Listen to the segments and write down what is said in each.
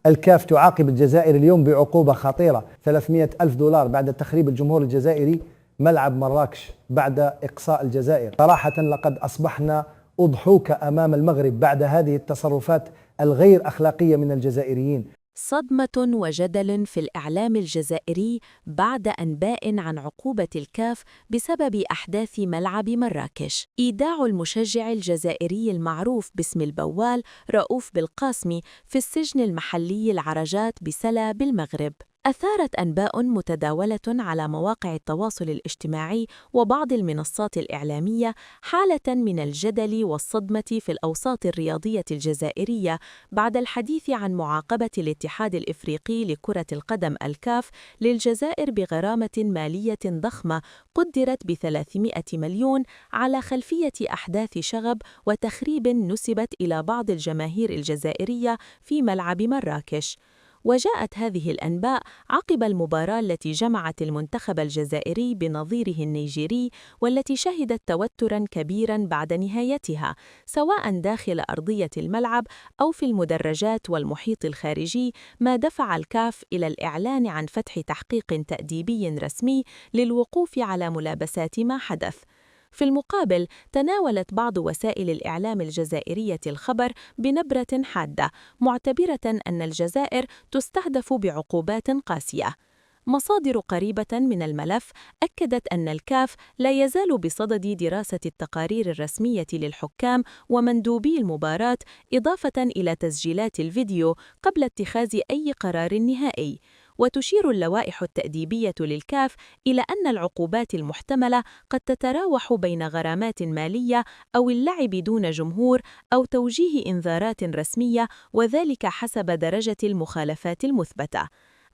الكاف تعاقب الجزائر اليوم بعقوبة خطيرة، 300 ألف دولار بعد تخريب الجمهور الجزائري ملعب مراكش بعد إقصاء الجزائر. صراحة لقد أصبحنا أضحوك أمام المغرب بعد هذه التصرفات الغير أخلاقية من الجزائريين. صدمة وجدل في الإعلام الجزائري بعد أنباء عن عقوبة الكاف بسبب أحداث ملعب مراكش. إيداع المشجع الجزائري المعروف باسم البوال رؤوف بالقاسمي في السجن المحلي العرجات بسلا بالمغرب. أثارت أنباء متداولة على مواقع التواصل الاجتماعي وبعض المنصات الإعلامية حالة من الجدل والصدمة في الأوساط الرياضية الجزائرية بعد الحديث عن معاقبة الاتحاد الإفريقي لكرة القدم الكاف للجزائر بغرامة مالية ضخمة قدرت ب300 مليون على خلفية أحداث شغب وتخريب نسبت إلى بعض الجماهير الجزائرية في ملعب مراكش. وجاءت هذه الأنباء عقب المباراة التي جمعت المنتخب الجزائري بنظيره النيجيري، والتي شهدت توتراً كبيراً بعد نهايتها، سواء داخل أرضية الملعب أو في المدرجات والمحيط الخارجي، ما دفع الكاف إلى الإعلان عن فتح تحقيق تأديبي رسمي للوقوف على ملابسات ما حدث. في المقابل، تناولت بعض وسائل الإعلام الجزائرية الخبر بنبرة حادة، معتبرة أن الجزائر تستهدف بعقوبات قاسية. مصادر قريبة من الملف أكدت أن الكاف لا يزال بصدد دراسة التقارير الرسمية للحكام ومندوبي المباراة، إضافة إلى تسجيلات الفيديو قبل اتخاذ أي قرار نهائي. وتشير اللوائح التأديبية للكاف إلى أن العقوبات المحتملة قد تتراوح بين غرامات مالية أو اللعب دون جمهور أو توجيه إنذارات رسمية، وذلك حسب درجة المخالفات المثبتة.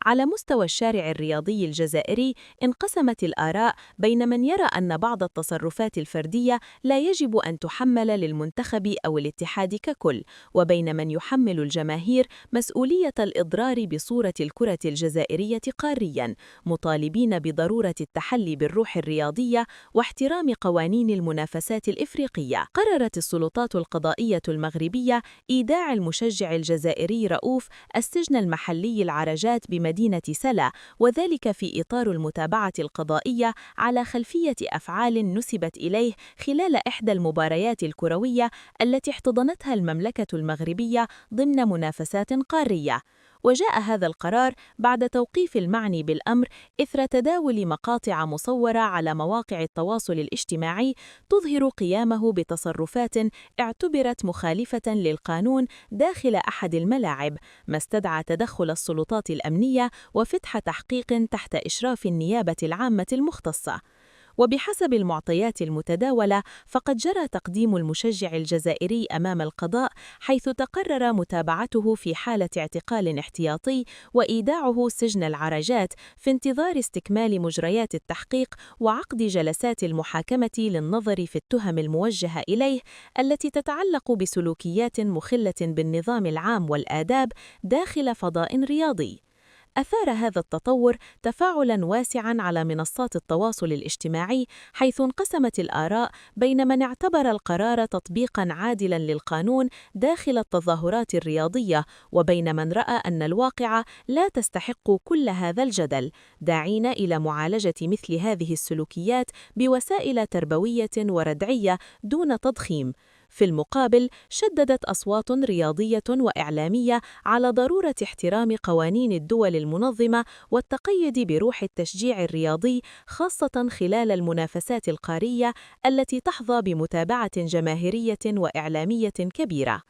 على مستوى الشارع الرياضي الجزائري، انقسمت الآراء بين من يرى أن بعض التصرفات الفردية لا يجب أن تحمل للمنتخب أو الاتحاد ككل، وبين من يحمل الجماهير مسؤولية الإضرار بصورة الكرة الجزائرية قارياً، مطالبين بضرورة التحلي بالروح الرياضية واحترام قوانين المنافسات الإفريقية. قررت السلطات القضائية المغربية إيداع المشجع الجزائري رؤوف السجن المحلي العرجات بمدينة سلا، وذلك في إطار المتابعة القضائية على خلفية أفعال نسبت إليه خلال إحدى المباريات الكروية التي احتضنتها المملكة المغربية ضمن منافسات قارية. وجاء هذا القرار بعد توقيف المعني بالأمر إثر تداول مقاطع مصورة على مواقع التواصل الاجتماعي تظهر قيامه بتصرفات اعتبرت مخالفة للقانون داخل أحد الملاعب، ما استدعى تدخل السلطات الأمنية وفتح تحقيق تحت إشراف النيابة العامة المختصة. وبحسب المعطيات المتداولة، فقد جرى تقديم المشجع الجزائري أمام القضاء، حيث تقرر متابعته في حالة اعتقال احتياطي وإيداعه سجن العرجات في انتظار استكمال مجريات التحقيق وعقد جلسات المحاكمة للنظر في التهم الموجهة إليه التي تتعلق بسلوكيات مخلة بالنظام العام والآداب داخل فضاء رياضي. أثار هذا التطور تفاعلاً واسعاً على منصات التواصل الاجتماعي، حيث انقسمت الآراء بين من اعتبر القرار تطبيقاً عادلاً للقانون داخل التظاهرات الرياضية، وبين من رأى أن الواقعة لا تستحق كل هذا الجدل، داعين إلى معالجة مثل هذه السلوكيات بوسائل تربوية وردعية دون تضخيم. في المقابل، شددت أصوات رياضية وإعلامية على ضرورة احترام قوانين الدول المنظمة والتقيد بروح التشجيع الرياضي، خاصة خلال المنافسات القارية التي تحظى بمتابعة جماهيرية وإعلامية كبيرة.